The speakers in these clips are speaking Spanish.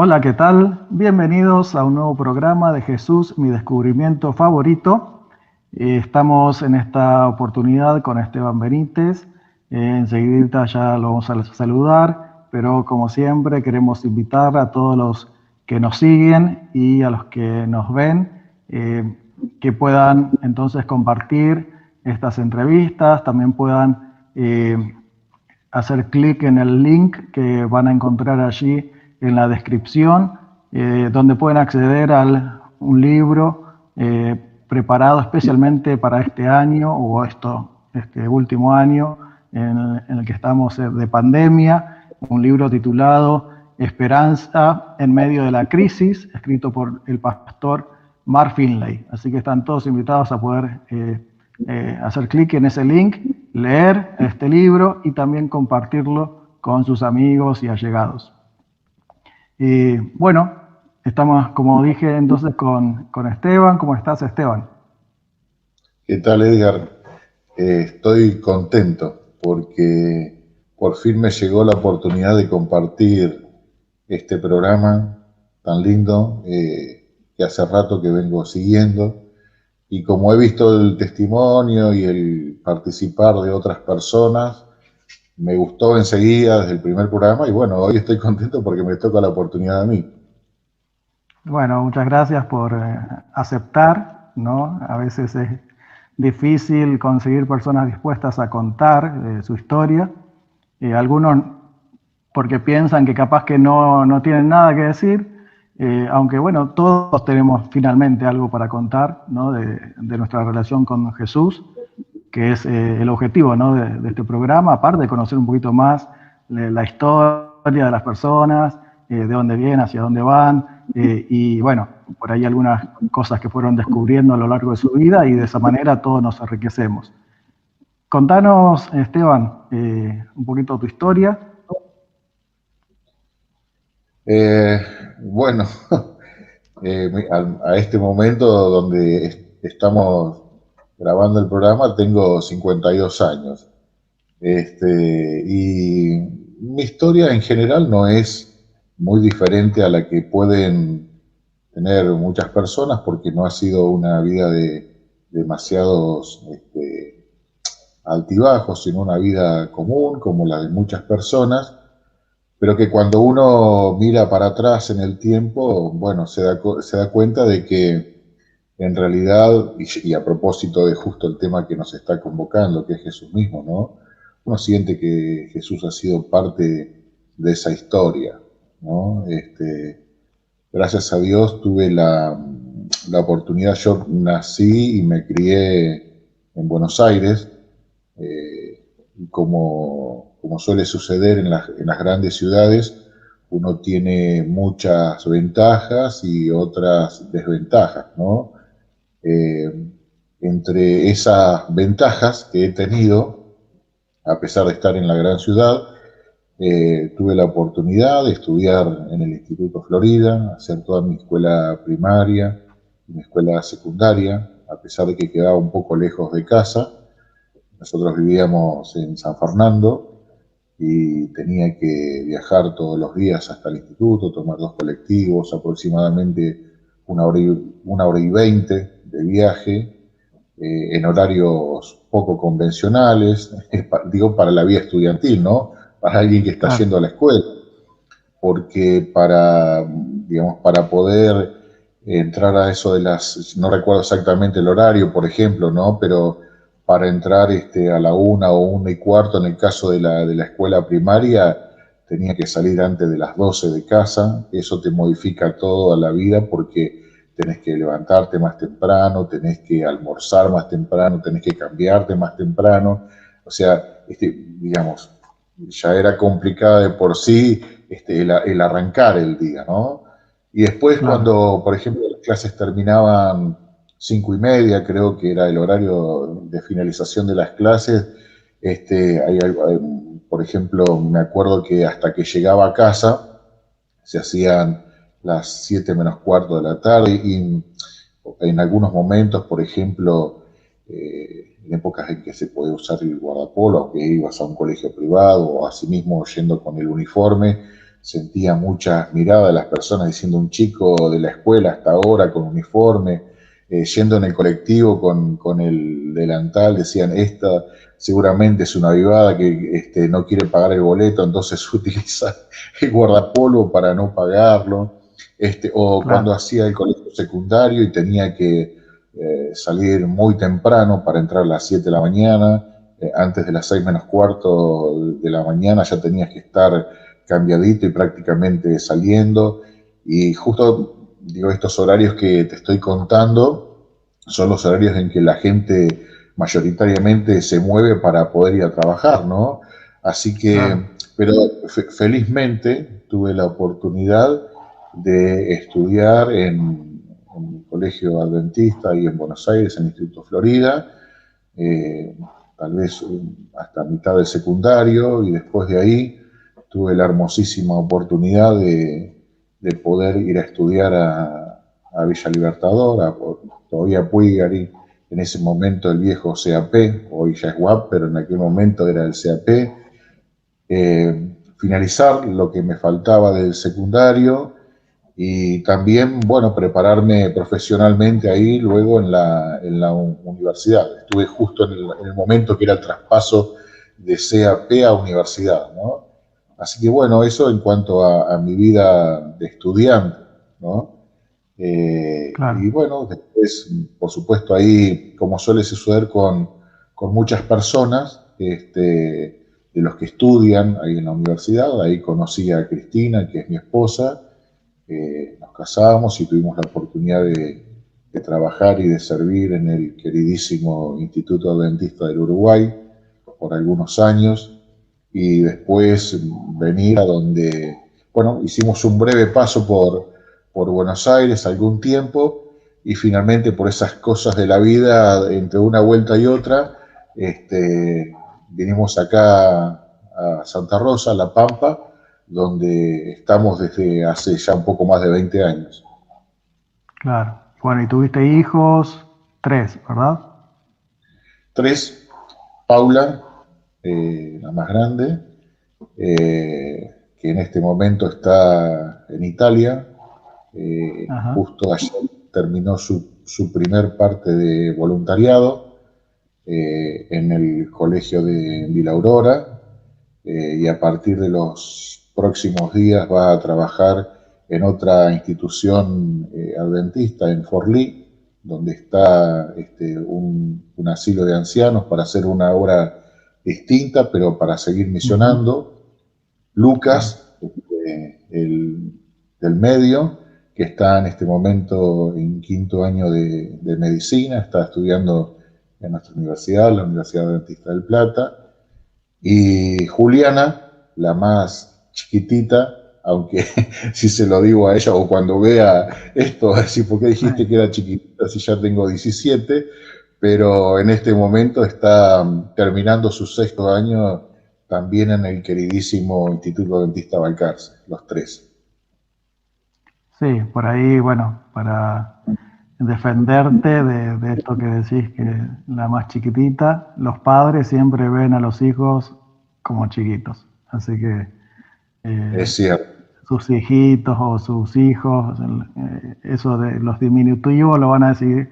Hola, ¿qué tal? Bienvenidos a un nuevo programa de Jesús, mi descubrimiento favorito. Estamos en esta oportunidad con Esteban Benítez. Enseguida ya lo vamos a saludar, pero como siempre queremos invitar a todos los que nos siguen y a los que nos ven que puedan entonces compartir estas entrevistas, también puedan hacer clic en el link que van a encontrar allí en la descripción, donde pueden acceder a un libro preparado especialmente para este año o este último año en el que estamos de pandemia, un libro titulado Esperanza en medio de la crisis, escrito por el pastor Mark Finley. Así que están todos invitados a poder hacer clic en ese link, leer este libro y también compartirlo con sus amigos y allegados. Bueno, estamos, como dije, entonces con Esteban. ¿Cómo estás, Esteban? ¿Qué tal, Edgar? Estoy contento porque por fin me llegó la oportunidad de compartir este programa tan lindo que hace rato que vengo siguiendo. Y como he visto el testimonio y el participar de otras personas, me gustó enseguida desde el primer programa y bueno, hoy estoy contento porque me toca la oportunidad a mí. Bueno, muchas gracias por aceptar, ¿no? A veces es difícil conseguir personas dispuestas a contar su historia. Algunos porque piensan que capaz que no tienen nada que decir, aunque bueno, todos tenemos finalmente algo para contar, ¿no? de nuestra relación con Jesús, que es el objetivo, ¿no? de este programa, aparte de conocer un poquito más la historia de las personas, de dónde vienen, hacia dónde van, y bueno, por ahí algunas cosas que fueron descubriendo a lo largo de su vida y de esa manera todos nos enriquecemos. Contanos, Esteban, un poquito tu historia. Eh, bueno, a este momento donde estamos grabando el programa tengo 52 años. Y mi historia en general no es muy diferente a la que pueden tener muchas personas porque no ha sido una vida de demasiados altibajos, sino una vida común como la de muchas personas, pero que cuando uno mira para atrás en el tiempo, bueno, se da cuenta de que en realidad, y a propósito de justo el tema que nos está convocando, que es Jesús mismo, ¿no? Uno siente que Jesús ha sido parte de esa historia, ¿no? Gracias a Dios tuve la oportunidad, yo nací y me crié en Buenos Aires, como suele suceder en las grandes ciudades, uno tiene muchas ventajas y otras desventajas, ¿no? Eh, Entre esas ventajas que he tenido, a pesar de estar en la gran ciudad, tuve la oportunidad de estudiar en el Instituto Florida, hacer toda mi escuela primaria, mi escuela secundaria, a pesar de que quedaba un poco lejos de casa. Nosotros vivíamos en San Fernando y tenía que viajar todos los días hasta el instituto, tomar dos colectivos, aproximadamente una hora y 20 de viaje, en horarios poco convencionales, digo, para la vida estudiantil, ¿no? Para alguien que está Claro. yendo a la escuela, porque digamos, para poder entrar a eso de no recuerdo exactamente el horario, por ejemplo, ¿no? Pero para entrar a la 1 o 1:15, en el caso de la escuela primaria, tenía que salir antes de las 12 de casa. Eso te modifica toda la vida porque tenés que levantarte más temprano, tenés que almorzar más temprano, tenés que cambiarte más temprano. O sea, digamos, ya era complicada de por sí el arrancar el día, ¿no? Y después Claro. cuando, por ejemplo, las clases terminaban 5:30, creo que era el horario de finalización de las clases, por ejemplo, me acuerdo que hasta que llegaba a casa se hacían las 7 menos cuarto de la tarde y en algunos momentos, por ejemplo, en épocas en que se podía usar el guardapolo, aunque ibas a un colegio privado o asimismo yendo con el uniforme, sentía muchas miradas de las personas diciendo un chico de la escuela hasta ahora con uniforme, yendo en el colectivo con el delantal, decían, esta seguramente es una avivada que no quiere pagar el boleto, entonces utiliza el guardapolvo para no pagarlo. O cuando claro, hacía el colegio secundario y tenía que salir muy temprano para entrar a las 7 de la mañana, antes de las 6 menos cuarto de la mañana ya tenías que estar cambiadito y prácticamente saliendo. Y justo, digo, estos horarios que te estoy contando son los horarios en que la gente mayoritariamente se mueve para poder ir a trabajar, ¿no? Así claro. que, pero felizmente tuve la oportunidad de estudiar en un colegio adventista ahí en Buenos Aires, en el Instituto Florida, eh, tal vez hasta mitad del secundario, y después de ahí tuve la hermosísima oportunidad de poder ir a estudiar a Villa Libertador, todavía Puigari, en ese momento el viejo CAP, hoy ya es WAP, pero en aquel momento era el CAP, finalizar lo que me faltaba del secundario y también, bueno, prepararme profesionalmente ahí luego en la universidad. Estuve justo en el momento que era el traspaso de CAP a universidad, ¿no? Así que bueno, eso en cuanto a mi vida de estudiante, ¿no? Y Claro, bueno, después, por supuesto, ahí, como suele suceder con muchas personas, de los que estudian ahí en la universidad, ahí conocí a Cristina, que es mi esposa, nos casamos y tuvimos la oportunidad de trabajar y de servir en el queridísimo Instituto Adventista del Uruguay por algunos años y después venir a donde, bueno, hicimos un breve paso por Buenos Aires algún tiempo y finalmente por esas cosas de la vida, entre una vuelta y otra, vinimos acá a Santa Rosa, a La Pampa, donde estamos desde hace ya un poco más de 20 años. claro. Bueno, y tuviste hijos, tres, ¿verdad? Tres, Paula, la más grande, que en este momento está en Italia. Ajá. Justo ayer terminó su primer parte de voluntariado en el colegio de Villa Aurora y a partir de los próximos días va a trabajar en otra institución adventista en Forlì, donde está un asilo de ancianos para hacer una obra distinta, pero para seguir Ujú, misionando. claro. Lucas, el del medio, que está en este momento en quinto año de medicina, está estudiando en nuestra universidad, la Universidad Adventista del Plata, y Juliana, la más chiquitita, aunque si se lo digo a ella o cuando vea esto, va a decir, ¿por qué Sí. dijiste que era chiquitita si ya tengo 17? Pero en este momento está terminando su sexto año también en el queridísimo Instituto Adventista Balcarce, los tres. Sí, por ahí, bueno, para defenderte de esto que decís, que la más chiquitita, los padres siempre ven a los hijos como chiquitos. Así que Es eh, cierto, sus hijitos o sus hijos, eso de los diminutivos lo van a seguir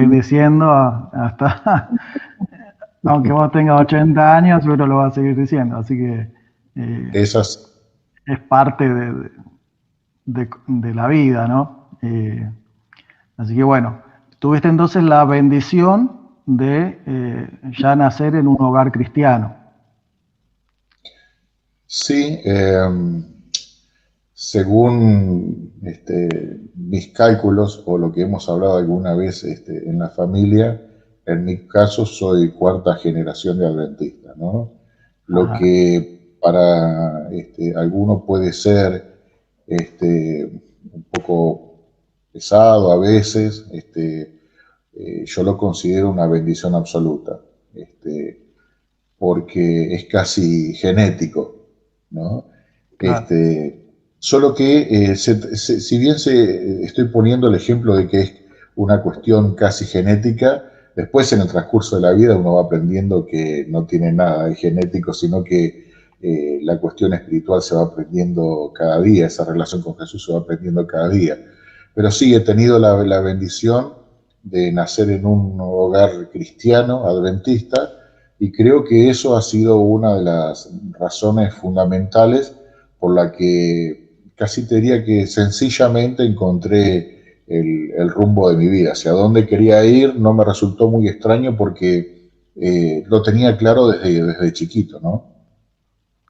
diciendo hasta, aunque vos tengas 80 años, pero lo vas a seguir diciendo. Así que esas. es parte de la vida, ¿no? Así que bueno, tuviste entonces la bendición de ya nacer en un hogar cristiano. Sí, según mis cálculos o lo que hemos hablado alguna vez en la familia, en mi caso soy cuarta generación de adventista, ¿no? Lo Ajá, que para alguno puede ser un poco pesado a veces, yo lo considero una bendición absoluta, porque es casi genético, ¿no? claro, Solo que si bien estoy poniendo el ejemplo de que es una cuestión casi genética, después en el transcurso de la vida uno va aprendiendo que no tiene nada de genético, sino que la cuestión espiritual se va aprendiendo cada día, esa relación con Jesús se va aprendiendo cada día. Pero sí, he tenido la bendición de nacer en un hogar cristiano, adventista, y creo que eso ha sido una de las razones fundamentales por la que casi te diría que sencillamente encontré el rumbo de mi vida. Hacia dónde quería ir no me resultó muy extraño porque lo tenía claro desde chiquito, ¿no?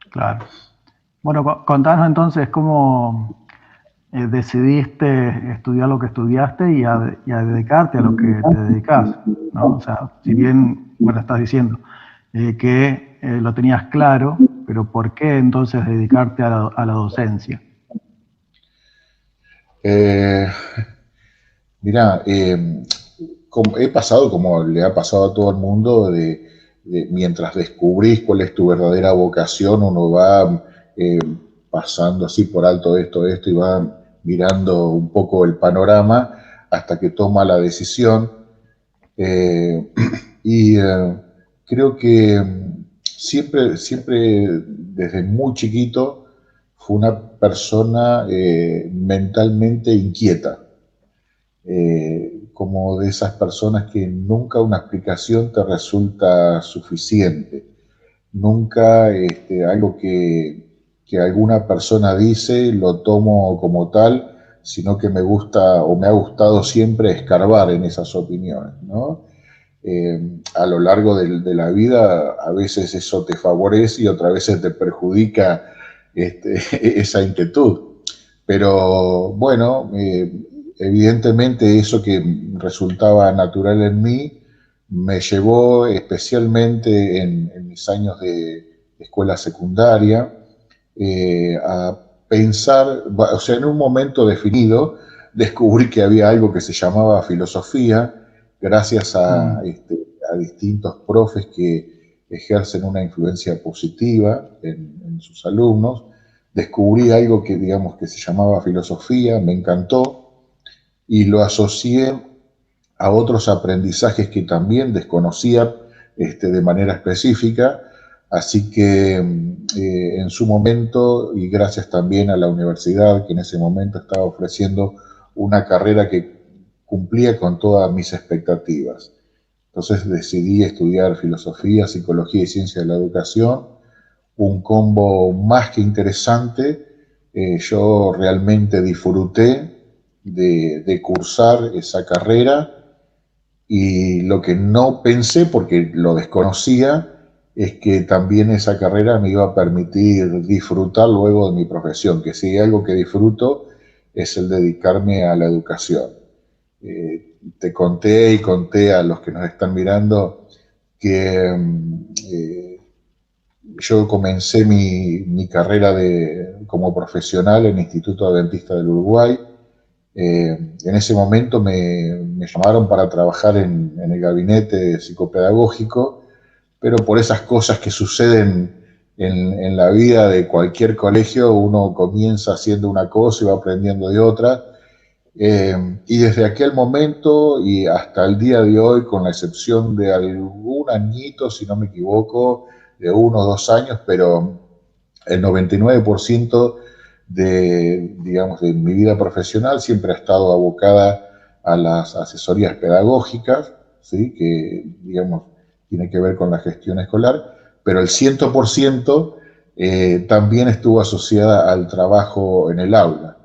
Claro. Bueno, contanos entonces cómo decidiste estudiar lo que estudiaste y a dedicarte a lo que te dedicas, ¿no? O sea, si bien, bueno, estás diciendo que lo tenías claro, pero ¿por qué entonces dedicarte a la docencia? Eh, Mirá, he pasado, como le ha pasado a todo el mundo, mientras descubrís cuál es tu verdadera vocación, uno va eh, pasando así por alto esto, y va mirando un poco el panorama hasta que toma la decisión. Eh, y creo que siempre, desde muy chiquito, fue una persona mentalmente inquieta, como de esas personas que nunca una explicación te resulta suficiente, nunca algo que alguna persona dice lo tomo como tal, sino que me gusta o me ha gustado siempre escarbar en esas opiniones, ¿no? A lo largo de la vida a veces eso te favorece y otras veces te perjudica esa inquietud. Pero bueno, evidentemente eso que resultaba natural en mí me llevó especialmente en mis años de escuela secundaria a pensar, o sea, en un momento definido descubrí que había algo que se llamaba filosofía, gracias a distintos profes que ejercen una influencia positiva en sus alumnos. Descubrí algo que, digamos, que se llamaba filosofía, me encantó y lo asocié a otros aprendizajes que también desconocía de manera específica. Así que en su momento, y gracias también a la universidad que en ese momento estaba ofreciendo una carrera que cumplía con todas mis expectativas. Entonces decidí estudiar filosofía, psicología y ciencia de la educación, un combo más que interesante. Yo realmente disfruté de cursar esa carrera y lo que no pensé, porque lo desconocía, es que también esa carrera me iba a permitir disfrutar luego de mi profesión, que si hay algo que disfruto es el dedicarme a la educación. Te conté y conté a los que nos están mirando que yo comencé mi carrera como profesional en el Instituto Adventista del Uruguay. En ese momento me llamaron para trabajar en el gabinete psicopedagógico, pero por esas cosas que suceden en la vida de cualquier colegio, uno comienza haciendo una cosa y va aprendiendo de otra. Y desde aquel momento y hasta el día de hoy, con la excepción de algún añito, si no me equivoco, de 1 o 2 años, pero el 99% digamos, de mi vida profesional siempre ha estado abocada a las asesorías pedagógicas, ¿sí? Que, digamos, tiene que ver con la gestión escolar, pero el 100% también estuvo asociada al trabajo en el aula,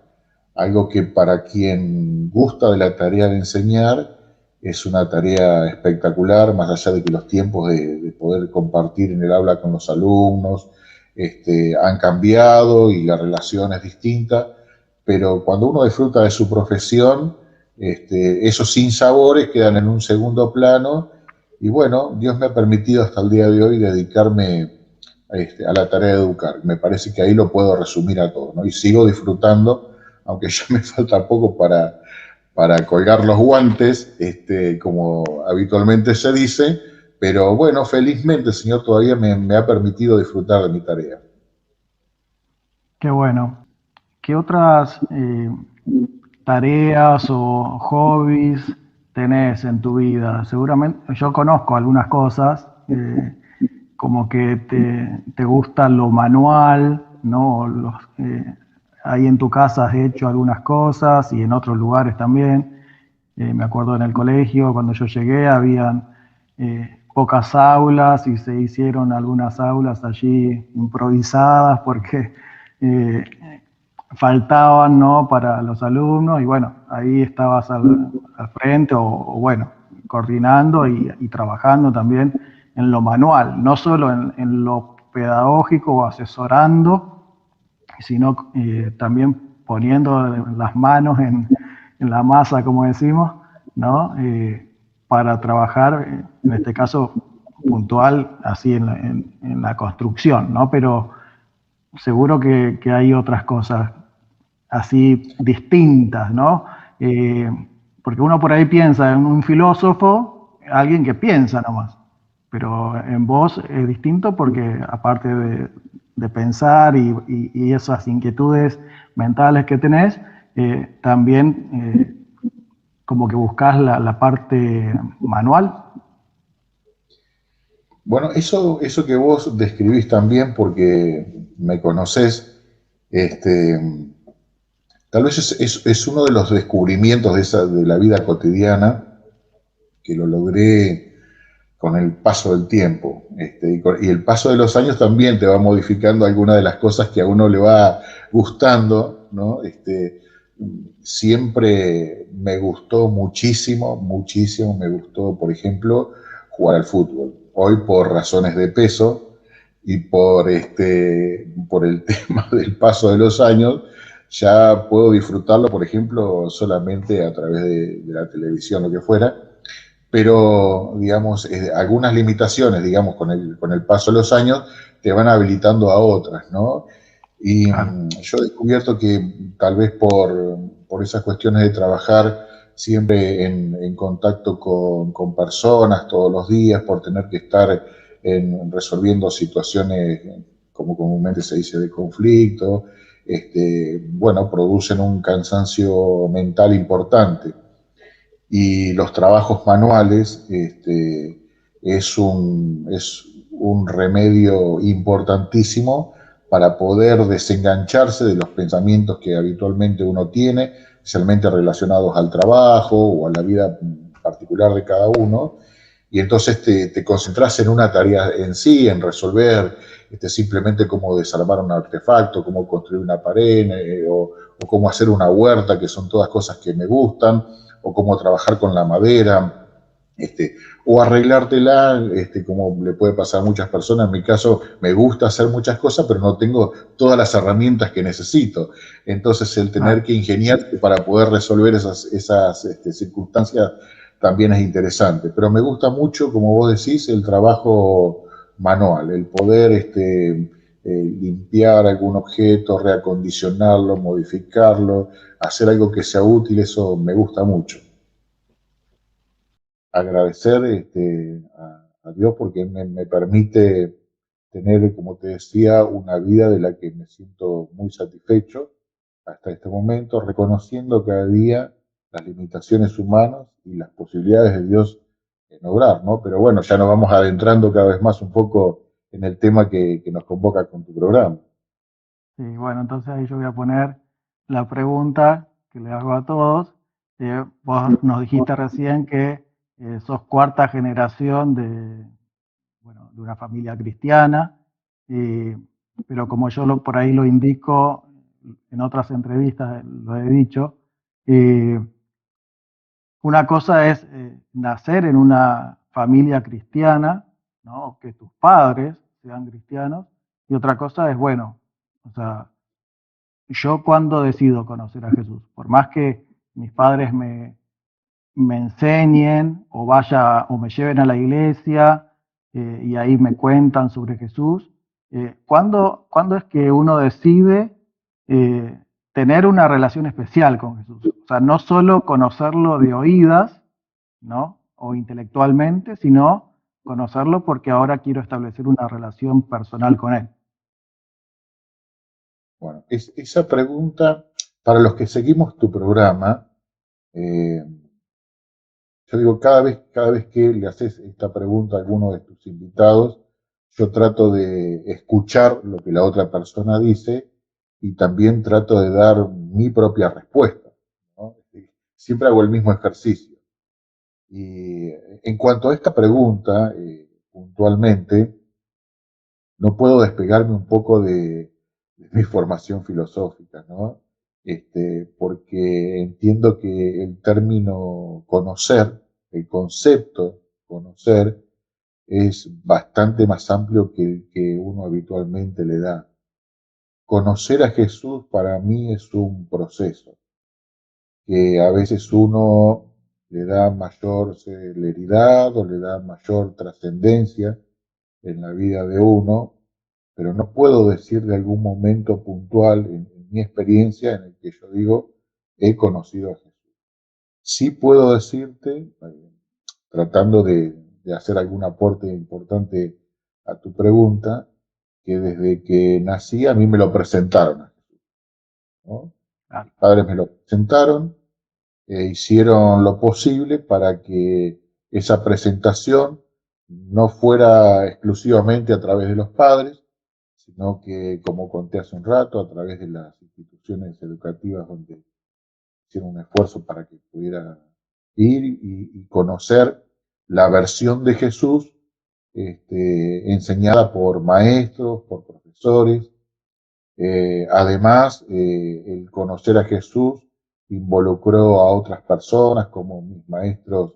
algo que para quien gusta de la tarea de enseñar es una tarea espectacular, más allá de que los tiempos de poder compartir en el aula con los alumnos han cambiado y la relación es distinta, pero cuando uno disfruta de su profesión, esos sinsabores quedan en un segundo plano y bueno, Dios me ha permitido hasta el día de hoy dedicarme a la tarea de educar. Me parece que ahí lo puedo resumir a todo, ¿no? Y sigo disfrutando, aunque ya me falta poco para colgar los guantes, como habitualmente se dice, pero bueno, felizmente el Señor todavía me ha permitido disfrutar de mi tarea. Qué bueno. ¿Qué otras tareas o hobbies tenés en tu vida? Seguramente yo conozco algunas cosas, como que te gusta lo manual, ¿no? Ahí en tu casa has hecho algunas cosas y en otros lugares también. Me acuerdo en el colegio, cuando yo llegué, habían pocas aulas y se hicieron algunas aulas allí improvisadas porque eh, faltaban, ¿no?, para los alumnos y bueno, ahí estabas al frente o bueno, coordinando y trabajando también en lo manual, no solo en lo pedagógico o asesorando, sino también poniendo las manos en la masa, como decimos, ¿no? Para trabajar, en este caso puntual, así en la construcción, ¿no? Pero seguro que hay otras cosas así distintas, ¿no? Porque uno por ahí piensa en un filósofo, alguien que piensa nomás, pero en vos es distinto porque aparte de pensar y esas inquietudes mentales que tenés, también como que buscas la parte manual. Bueno, eso que vos describís también, porque me conocés, este, tal vez es uno de los descubrimientos de la vida cotidiana que lo logré con el paso del tiempo. Y el paso de los años también te va modificando algunas de las cosas que a uno le va gustando, ¿no? Siempre me gustó muchísimo, muchísimo, me gustó, por ejemplo, jugar al fútbol. Hoy por razones de peso y por el tema del paso de los años, ya puedo disfrutarlo, por ejemplo, solamente a través de la televisión, lo que fuera, pero, digamos, algunas limitaciones, digamos, con el paso de los años, te van habilitando a otras, ¿no? Y Claro. yo he descubierto que tal vez por esas cuestiones de trabajar siempre en contacto con personas todos los días, por tener que estar resolviendo situaciones, como comúnmente se dice, de conflicto, bueno, producen un cansancio mental importante. Y los trabajos manuales es un remedio importantísimo para poder desengancharse de los pensamientos que habitualmente uno tiene, especialmente relacionados al trabajo o a la vida particular de cada uno, y entonces te concentras en una tarea en sí, en resolver simplemente cómo desarmar un artefacto, cómo construir una pared, o cómo hacer una huerta, que son todas cosas que me gustan, o cómo trabajar con la madera, o arreglártela, como le puede pasar a muchas personas. En mi caso, me gusta hacer muchas cosas, pero no tengo todas las herramientas que necesito. Entonces, el tener Claro. que ingeniarse para poder resolver esas circunstancias también es interesante. Pero me gusta mucho, como vos decís, el trabajo manual, el poder limpiar algún objeto, reacondicionarlo, modificarlo, hacer algo que sea útil, eso me gusta mucho. Agradecer a Dios porque me permite tener, como te decía, una vida de la que me siento muy satisfecho hasta este momento, reconociendo cada día las limitaciones humanas y las posibilidades de Dios en obrar, ¿no? Pero bueno, ya nos vamos adentrando cada vez más un poco en el tema que nos convoca con tu programa. Sí, bueno, entonces ahí yo voy a poner la pregunta que le hago a todos. Vos nos dijiste recién que sos cuarta generación bueno, de una familia cristiana, eh, pero como yo por ahí lo indico en otras entrevistas, lo he dicho, eh, una cosa es nacer en una familia cristiana, ¿no?, que tus padres sean cristianos, y otra cosa es, bueno, o sea, yo cuando decido conocer a Jesús, por más que mis padres me enseñen o vaya o me lleven a la iglesia y ahí me cuentan sobre Jesús, ¿cuándo es que uno decide tener una relación especial con Jesús? O sea, no solo conocerlo de oídas, ¿no? O intelectualmente, sino conocerlo porque ahora quiero establecer una relación personal con Él. Bueno, esa pregunta, para los que seguimos tu programa, eh, yo digo, cada vez que le haces esta pregunta a alguno de tus invitados, yo trato de escuchar lo que la otra persona dice y también trato de dar mi propia respuesta, ¿no? Siempre hago el mismo ejercicio. Y en cuanto a esta pregunta, puntualmente, no puedo despegarme un poco de mi formación filosófica, ¿no? Porque entiendo que el término conocer, el concepto conocer, es bastante más amplio que el que uno habitualmente le da. Conocer a Jesús para mí es un proceso que a veces uno le da mayor celeridad o le da mayor trascendencia en la vida de uno, pero no puedo decir de algún momento puntual en mi experiencia en el que yo digo, he conocido a Jesús. Sí puedo decirte, tratando de hacer algún aporte importante a tu pregunta, que desde que nací a mí me lo presentaron a Jesús, ¿no? Claro. Mis padres me lo presentaron, hicieron lo posible para que esa presentación no fuera exclusivamente a través de los padres, sino que, como conté hace un rato, a través de las instituciones educativas donde hicieron un esfuerzo para que pudiera ir y conocer la versión de Jesús enseñada por maestros, por profesores. Además, el conocer a Jesús involucró a otras personas, como mis maestros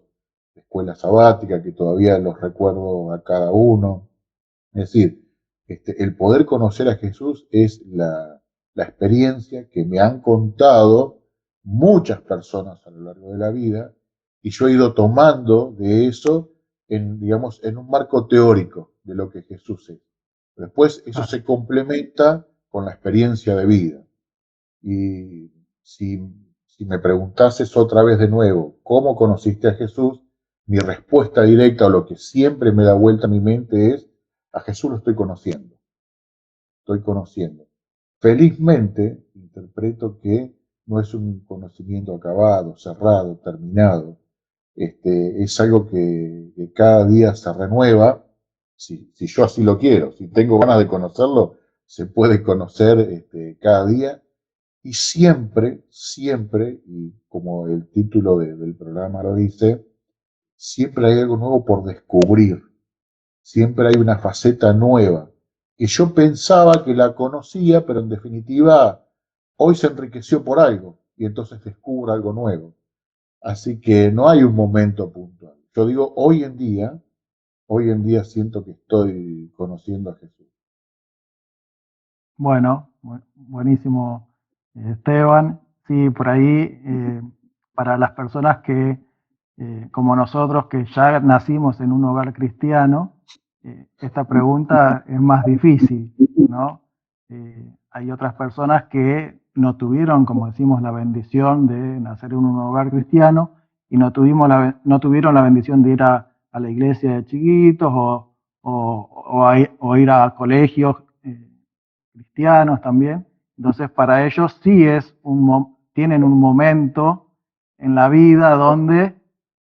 de escuela sabática, que todavía los recuerdo a cada uno. Es decir, el poder conocer a Jesús es la experiencia que me han contado muchas personas a lo largo de la vida, y yo he ido tomando de eso digamos, en un marco teórico de lo que Jesús es. Después eso Claro. se complementa con la experiencia de vida. Y si me preguntases otra vez de nuevo, ¿cómo conociste a Jesús? Mi respuesta directa o lo que siempre me da vuelta a mi mente es, a Jesús lo estoy conociendo, estoy conociendo. Felizmente, interpreto que no es un conocimiento acabado, cerrado, terminado. Es algo que cada día se renueva, si yo así lo quiero, si tengo ganas de conocerlo, se puede conocer cada día, y siempre, siempre, y como el título del programa lo dice, siempre hay algo nuevo por descubrir, siempre hay una faceta nueva, que yo pensaba que la conocía, pero en definitiva hoy se enriqueció por algo, y entonces descubro algo nuevo. Así que no hay un momento puntual. Yo digo, hoy en día siento que estoy conociendo a Jesús. Bueno, buenísimo, Esteban. Sí, por ahí, para las personas que, como nosotros, que ya nacimos en un hogar cristiano, esta pregunta es más difícil, ¿no? Hay otras personas que no tuvieron, como decimos, la bendición de nacer en un hogar cristiano y no tuvieron la bendición de ir a la iglesia de chiquitos o ir a colegios cristianos también. Entonces, para ellos sí tienen un momento en la vida donde,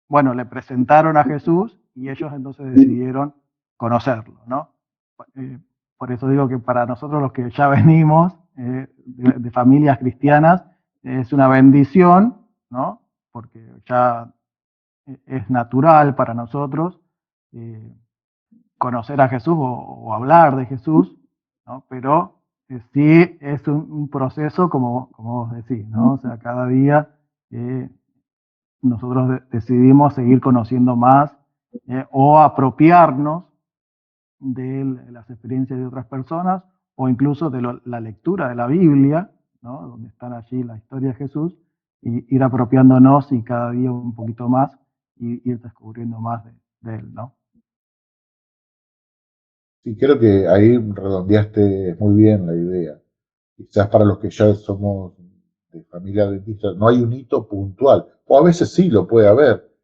bueno, le presentaron a Jesús y ellos entonces decidieron conocerlo, ¿no? Eh, por eso digo que para nosotros los que ya venimos de familias cristianas, es una bendición, ¿no? Porque ya es natural para nosotros eh, conocer a Jesús o hablar de Jesús, ¿no? Pero sí es un proceso como vos decís, ¿no? O sea, cada día eh, nosotros decidimos seguir conociendo más o apropiarnos de las experiencias de otras personas o incluso de la lectura de la Biblia, ¿no? Donde están allí la historia de Jesús, y ir apropiándonos y cada día un poquito más y ir descubriendo más de él, ¿no? Sí, creo que ahí redondeaste muy bien la idea. Quizás para los que ya somos de familia adventista, no hay un hito puntual, o a veces sí lo puede haber.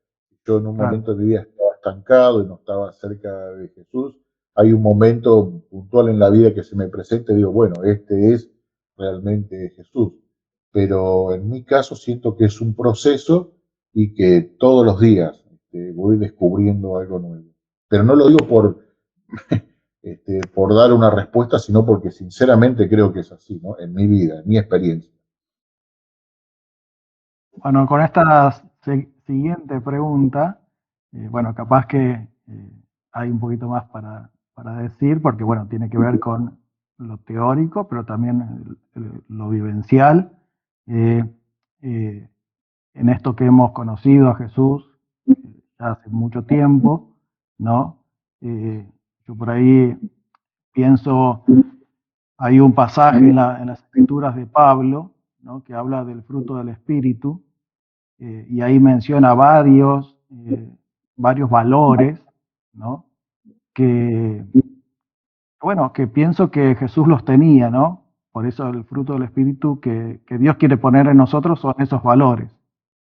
Yo en un Claro. momento de mi vida estaba estancado y no estaba cerca de Jesús. Hay un momento puntual en la vida que se me presenta y digo, bueno, este es realmente Jesús. Pero en mi caso siento que es un proceso y que todos los días voy descubriendo algo nuevo. Pero no lo digo por dar una respuesta, sino porque sinceramente creo que es así, ¿no? En mi vida, en mi experiencia. Bueno, con esta siguiente pregunta, bueno, capaz que hay un poquito más para decir, porque bueno, tiene que ver con lo teórico, pero también lo vivencial. Eh, eh, en esto que hemos conocido a Jesús ya hace mucho tiempo, ¿no? Yo por ahí pienso, hay un pasaje en las escrituras de Pablo, ¿no? Que habla del fruto del Espíritu, y ahí menciona varios valores, ¿no? Que, bueno, que pienso que Jesús los tenía, ¿no? Por eso el fruto del Espíritu que Dios quiere poner en nosotros son esos valores,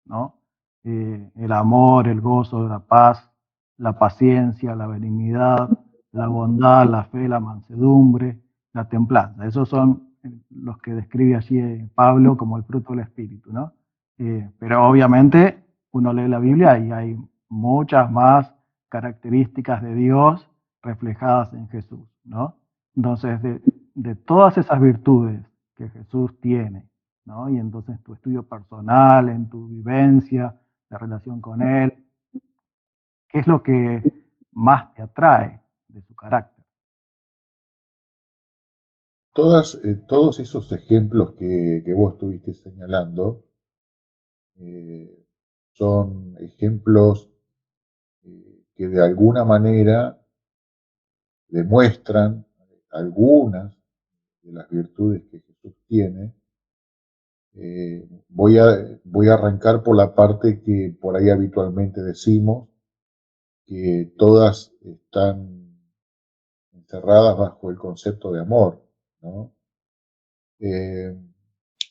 ¿no? El amor, el gozo, la paz, la paciencia, la benignidad, la bondad, la fe, la mansedumbre, la templanza. Esos son los que describe allí Pablo como el fruto del Espíritu, ¿no? Pero obviamente uno lee la Biblia y hay muchas más características de Dios reflejadas en Jesús, ¿no? Entonces, de todas esas virtudes que Jesús tiene, ¿no? Y entonces tu estudio personal, en tu vivencia, la relación con Él, ¿qué es lo que más te atrae de su carácter? Todos esos ejemplos que vos estuviste señalando eh, son ejemplos que de alguna manera demuestran algunas de las virtudes que Jesús tiene. Voy a arrancar por la parte que por ahí habitualmente decimos, que todas están encerradas bajo el concepto de amor, ¿no? Eh,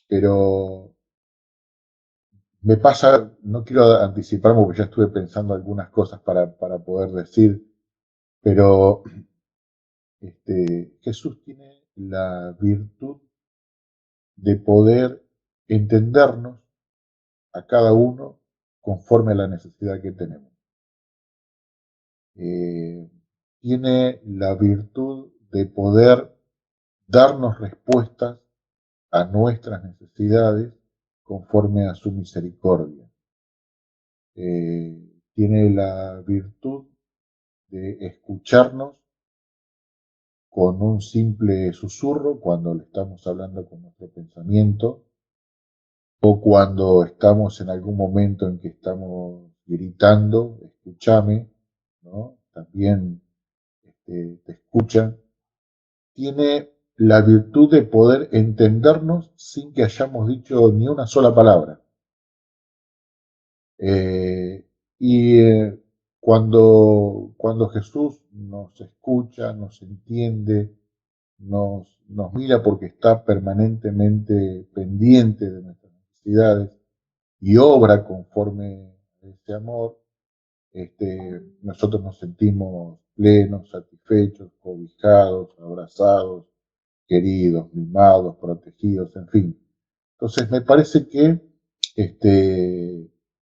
pero me pasa, no quiero anticiparme porque ya estuve pensando algunas cosas para poder decir, pero Jesús tiene la virtud de poder entendernos a cada uno conforme a la necesidad que tenemos. Eh, Tiene la virtud de poder darnos respuestas a nuestras necesidades conforme a su misericordia. Tiene la virtud de escucharnos con un simple susurro cuando le estamos hablando con nuestro pensamiento o cuando estamos en algún momento en que estamos gritando, escúchame, ¿no? También te escucha. Tiene la virtud de poder entendernos sin que hayamos dicho ni una sola palabra. Eh, y cuando Jesús nos escucha, nos entiende, nos mira porque está permanentemente pendiente de nuestras necesidades y obra conforme a ese amor, nosotros nos sentimos plenos, satisfechos, cobijados, abrazados, queridos, mimados, protegidos, en fin. Entonces me parece que,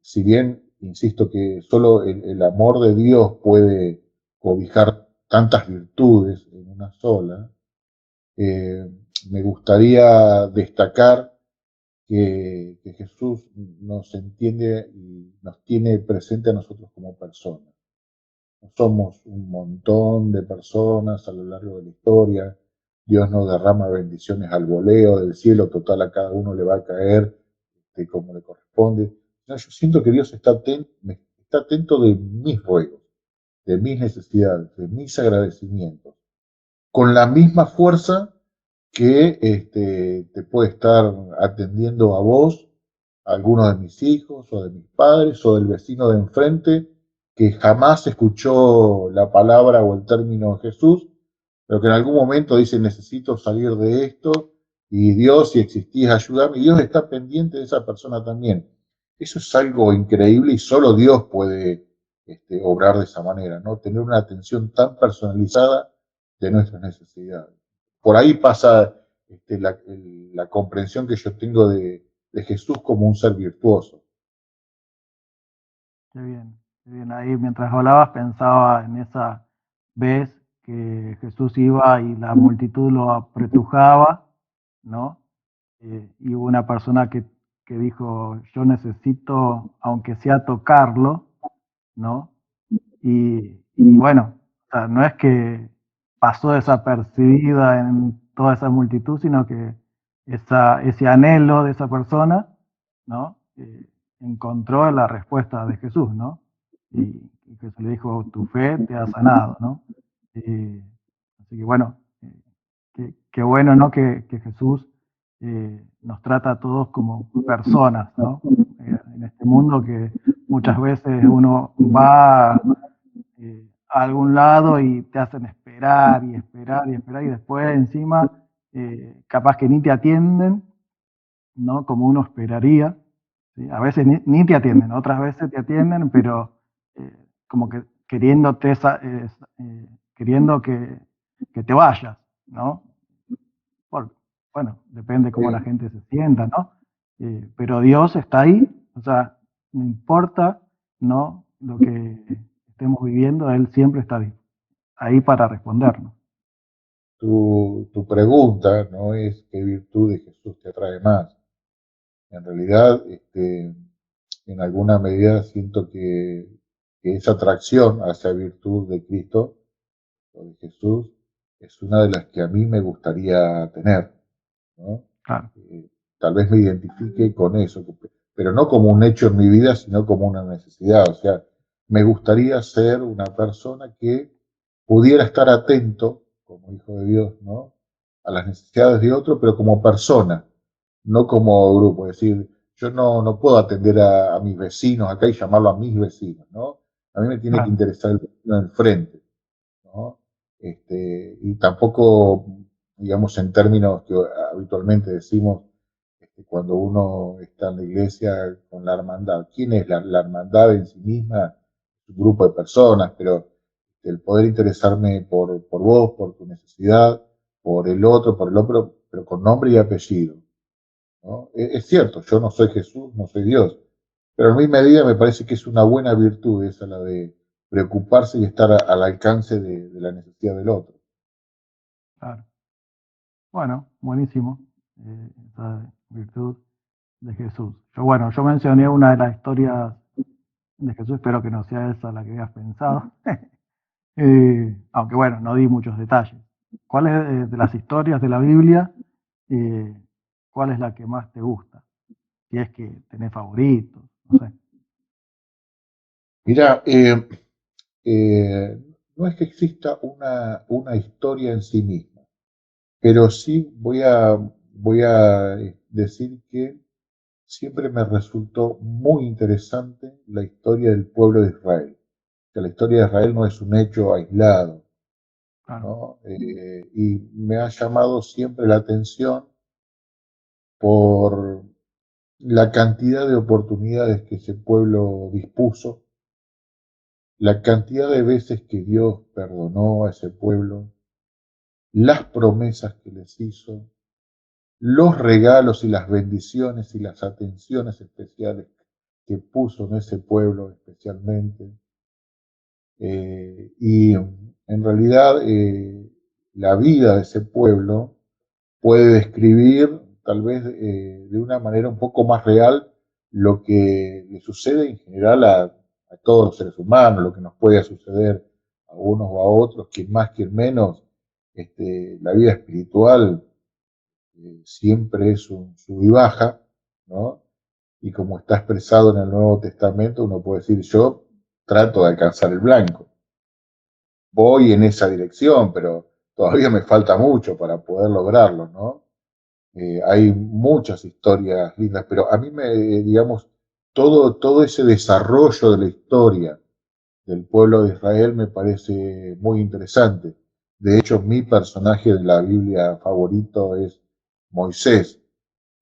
si bien, insisto que solo el amor de Dios puede cobijar tantas virtudes en una sola, eh, me gustaría destacar que Jesús nos entiende y nos tiene presente a nosotros como personas. No somos un montón de personas a lo largo de la historia. Dios no derrama bendiciones al voleo del cielo, total a cada uno le va a caer como le corresponde. No, yo siento que Dios está atento de mis ruegos, de mis necesidades, de mis agradecimientos, con la misma fuerza que te puede estar atendiendo a vos, a alguno de mis hijos o de mis padres o del vecino de enfrente que jamás escuchó la palabra o el término Jesús, pero que en algún momento dice necesito salir de esto y Dios, si existís, ayúdame. Y Dios está pendiente de esa persona también. Eso es algo increíble y solo Dios puede obrar de esa manera, ¿no? Tener una atención tan personalizada de nuestras necesidades. Por ahí pasa la comprensión que yo tengo de Jesús como un ser virtuoso. Qué bien, qué bien. Ahí mientras hablabas pensaba en esa vez que Jesús iba y la multitud lo apretujaba, ¿no? Y hubo una persona que dijo, yo necesito, aunque sea tocarlo, ¿no? Y bueno, o sea, no es que pasó desapercibida en toda esa multitud, sino que ese anhelo de esa persona, ¿no? Encontró la respuesta de Jesús, ¿no? Y Jesús le dijo, tu fe te ha sanado, ¿no? Así que bueno, qué bueno, ¿no? Que Jesús nos trata a todos como personas, ¿no? En este mundo que muchas veces uno va a algún lado y te hacen esperar y esperar y esperar y después encima capaz que ni te atienden, ¿no? Como uno esperaría. ¿Sí? A veces ni te atienden, otras veces te atienden, pero como que queriéndote queriendo que te vayas, ¿no? Por, bueno, depende cómo la gente se sienta, ¿no? Pero Dios está ahí, o sea, no importa, ¿no? Lo que estemos viviendo, Él siempre está ahí para respondernos. Tu pregunta no es qué virtud de Jesús te atrae más. En realidad, en alguna medida siento que esa atracción hacia virtud de Cristo o de Jesús es una de las que a mí me gustaría tener, ¿no? Claro, Tal vez me identifique con eso, pero no como un hecho en mi vida, sino como una necesidad. O sea, me gustaría ser una persona que pudiera estar atento, como hijo de Dios, ¿no? A las necesidades de otro, pero como persona, no como grupo. Es decir, yo no puedo atender a mis vecinos acá y llamarlo a mis vecinos, ¿no? A mí me tiene que claro, interesar el vecino enfrente, ¿no? Y tampoco, digamos, en términos que habitualmente decimos cuando uno está en la iglesia con la hermandad. ¿Quién es la hermandad en sí misma? Un grupo de personas, pero el poder interesarme por vos, por tu necesidad, por el otro, pero con nombre y apellido, ¿no? Es cierto, yo no soy Jesús, no soy Dios, pero en mi medida me parece que es una buena virtud esa la de preocuparse y estar al alcance de la necesidad del otro. claro. Bueno, buenísimo. Esa virtud de Jesús. Bueno, yo mencioné una de las historias de Jesús, espero que no sea esa la que habías pensado. Aunque bueno, no di muchos detalles. ¿Cuál es de las historias de la Biblia? eh, ¿Cuál es la que más te gusta? Si es que tenés favoritos, no sé. Mira, no es que exista una historia en sí misma, pero sí voy a decir que siempre me resultó muy interesante la historia del pueblo de Israel. Que la historia de Israel no es un hecho aislado, Claro, ¿no? Y me ha llamado siempre la atención por la cantidad de oportunidades que ese pueblo dispuso, la cantidad de veces que Dios perdonó a ese pueblo, las promesas que les hizo, los regalos y las bendiciones y las atenciones especiales que puso en ese pueblo especialmente. Y en realidad la vida de ese pueblo puede describir tal vez de una manera un poco más real lo que le sucede en general a todos los seres humanos, lo que nos puede suceder a unos o a otros, quien más, quien menos. La vida espiritual siempre es un sub y baja, ¿no? Y como está expresado en el Nuevo Testamento, uno puede decir, yo trato de alcanzar el blanco, voy en esa dirección, pero todavía me falta mucho para poder lograrlo, ¿no? Hay muchas historias lindas, pero a mí digamos, todo ese desarrollo de la historia del pueblo de Israel me parece muy interesante. De hecho, mi personaje de la Biblia favorito es Moisés,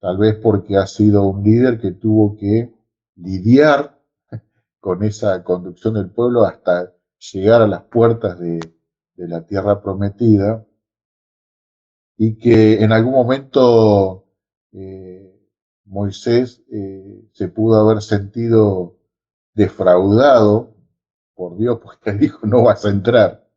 tal vez porque ha sido un líder que tuvo que lidiar con esa conducción del pueblo hasta llegar a las puertas de la tierra prometida y que en algún momento eh, Moisés se pudo haber sentido defraudado por Dios porque él dijo no vas a entrar,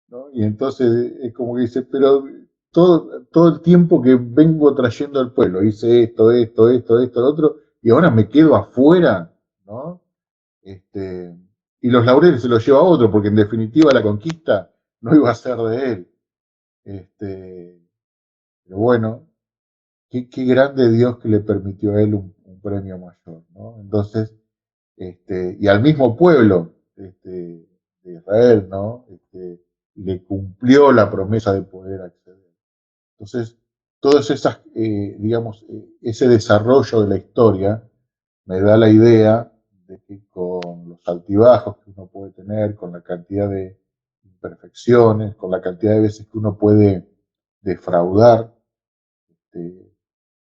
¿no? Y entonces es como que dice, pero todo el tiempo que vengo trayendo al pueblo, hice esto, lo otro, y ahora me quedo afuera, ¿no? Este, y los laureles se los lleva a otro, porque en definitiva la conquista no iba a ser de él. Este, pero bueno, qué grande Dios que le permitió a él un premio mayor, ¿no? Entonces, y al mismo pueblo de Israel, ¿no? Le cumplió la promesa de poder acceder. Entonces, todas esas, digamos, ese desarrollo de la historia me da la idea de que con los altibajos que uno puede tener, con la cantidad de imperfecciones, con la cantidad de veces que uno puede defraudar este,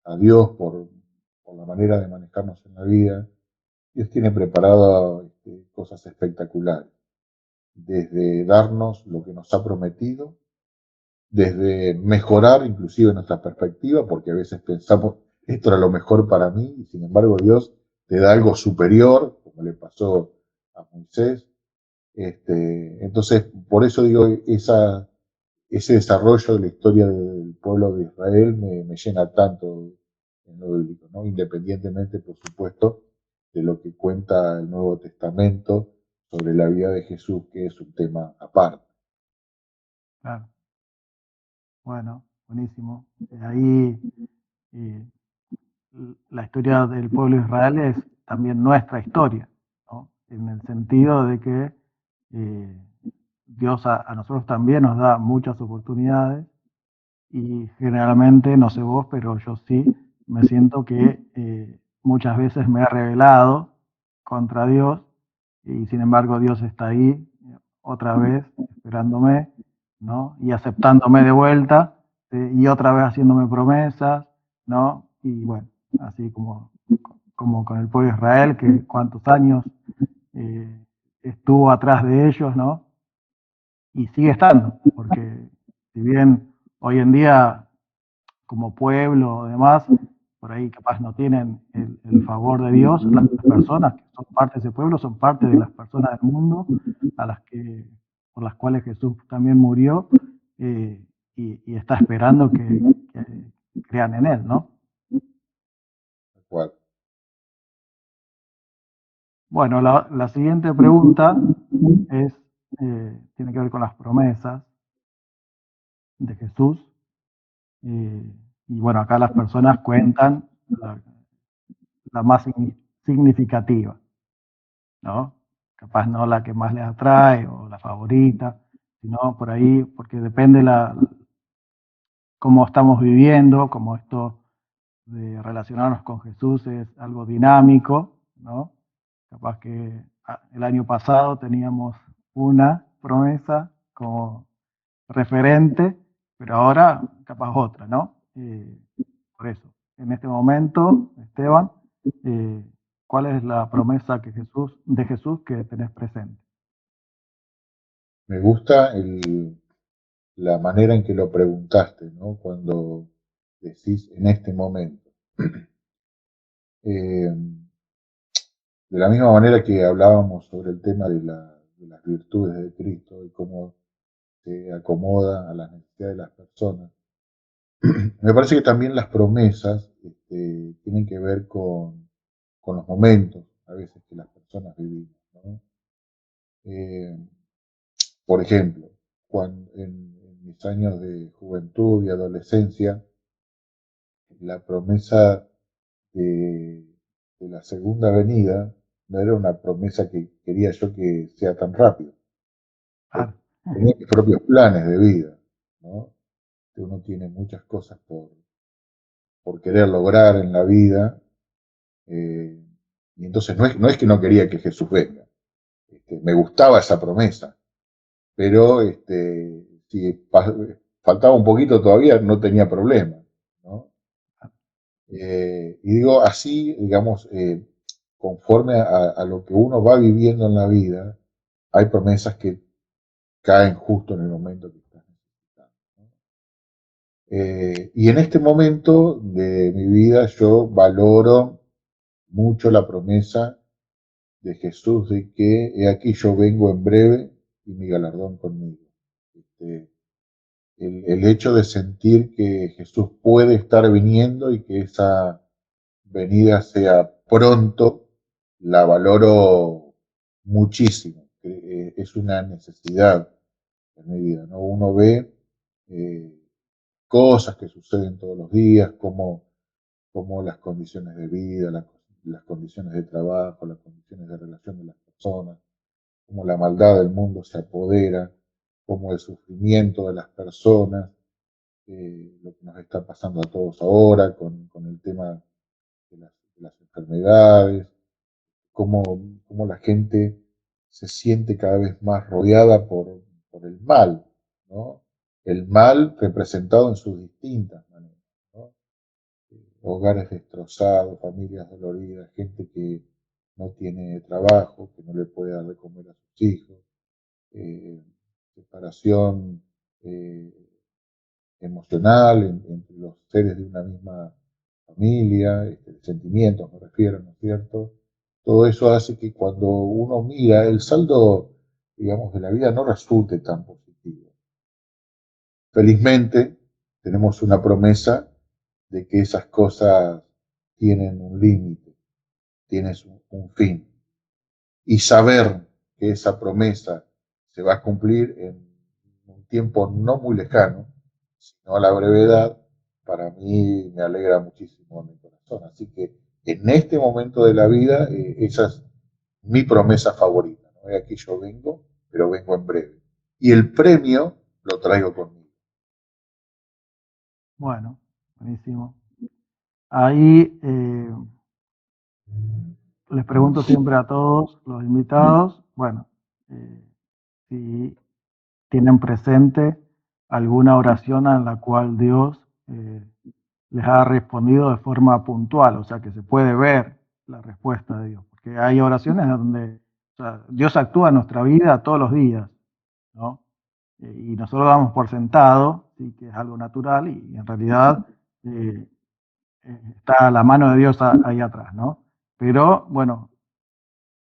a Dios por la manera de manejarnos en la vida, Dios tiene preparado cosas espectaculares, desde darnos lo que nos ha prometido, desde mejorar inclusive nuestra perspectiva, porque a veces pensamos, esto era lo mejor para mí, y sin embargo Dios te da algo superior, como le pasó a Moisés. Entonces, por eso digo, ese desarrollo de la historia del pueblo de Israel me llena tanto en lo bíblico, ¿no? Independientemente, por supuesto, de lo que cuenta el Nuevo Testamento sobre la vida de Jesús, que es un tema aparte. Claro. Bueno, buenísimo. Ahí eh, la historia del pueblo de Israel es también nuestra historia, ¿no? En el sentido de que eh, Dios a nosotros también nos da muchas oportunidades y generalmente, no sé vos, pero yo sí, me siento que muchas veces me he rebelado contra Dios y sin embargo Dios está ahí otra vez esperándome, ¿no? Y aceptándome de vuelta y otra vez haciéndome promesas, ¿no? Y bueno, así como con el pueblo de Israel, que cuántos años eh, estuvo atrás de ellos, ¿no? Y sigue estando, porque si bien hoy en día como pueblo o demás, por ahí capaz no tienen el favor de Dios, las personas que son parte de ese pueblo son parte de las personas del mundo a las que, por las cuales Jesús también murió y está esperando que crean en Él, ¿no? ¿Cuál? Bueno, la siguiente pregunta es, tiene que ver con las promesas de Jesús. Y bueno, acá las personas cuentan la más significativa, ¿no? Capaz no la que más les atrae o la favorita, sino por ahí, porque depende cómo estamos viviendo, como esto de relacionarnos con Jesús es algo dinámico, ¿no? Capaz que el año pasado teníamos una promesa como referente, pero ahora capaz otra, ¿no? Por eso, en este momento, Esteban, eh, ¿cuál es la promesa de Jesús que tenés presente? Me gusta la manera en que lo preguntaste, ¿no? Cuando decís en este momento. Eh, de la misma manera que hablábamos sobre el tema de las virtudes de Cristo y cómo se acomoda a las necesidades de las personas, me parece que también las promesas tienen que ver con los momentos a veces que las personas vivimos, ¿no? Eh, por ejemplo, en mis años de juventud y adolescencia, la promesa de, de la segunda venida no era una promesa que quería yo que sea tan rápido. Yo Claro, tenía mis propios planes de vida, ¿no? Que uno tiene muchas cosas por querer lograr en la vida, eh, y entonces no es que no quería que Jesús venga, me gustaba esa promesa, pero si faltaba un poquito todavía no tenía problema, ¿no? Y digo así, digamos, conforme a lo que uno va viviendo en la vida, hay promesas que caen justo en el momento que estás necesitando, ¿no? Y en este momento de mi vida yo valoro mucho la promesa de Jesús de que he aquí yo vengo en breve y mi galardón conmigo. El hecho de sentir que Jesús puede estar viniendo y que esa venida sea pronto, la valoro muchísimo. Es una necesidad en mi vida, ¿no? Uno ve eh, cosas que suceden todos los días, como las condiciones de vida, las condiciones de trabajo, las condiciones de relación de las personas, cómo la maldad del mundo se apodera, cómo el sufrimiento de las personas, lo que nos está pasando a todos ahora con el tema de las enfermedades, cómo la gente se siente cada vez más rodeada por el mal, ¿no? El mal representado en sus distintas maneras, ¿no? Hogares destrozados, familias doloridas, gente que no tiene trabajo, que no le puede dar de comer a sus hijos, eh, separación eh, emocional entre los seres de una misma familia, sentimientos me refiero, ¿no es cierto? Todo eso hace que cuando uno mira el saldo, digamos, de la vida no resulte tan positivo. Felizmente tenemos una promesa de que esas cosas tienen un límite, tienen un fin. Y saber que esa promesa se va a cumplir en un tiempo no muy lejano, sino a la brevedad, para mí me alegra muchísimo mi corazón. Así que en este momento de la vida, esa es mi promesa favorita, ¿no? Aquí yo vengo, pero vengo en breve. Y el premio lo traigo conmigo. Bueno, buenísimo. Ahí les pregunto siempre a todos los invitados, bueno, si tienen presente alguna oración en la cual Dios les ha respondido de forma puntual, o sea, que se puede ver la respuesta de Dios. Porque hay oraciones donde, o sea, Dios actúa en nuestra vida todos los días, ¿no? Y nosotros damos por sentado, sí, que es algo natural y en realidad eh, está la mano de Dios ahí atrás, ¿no? Pero bueno,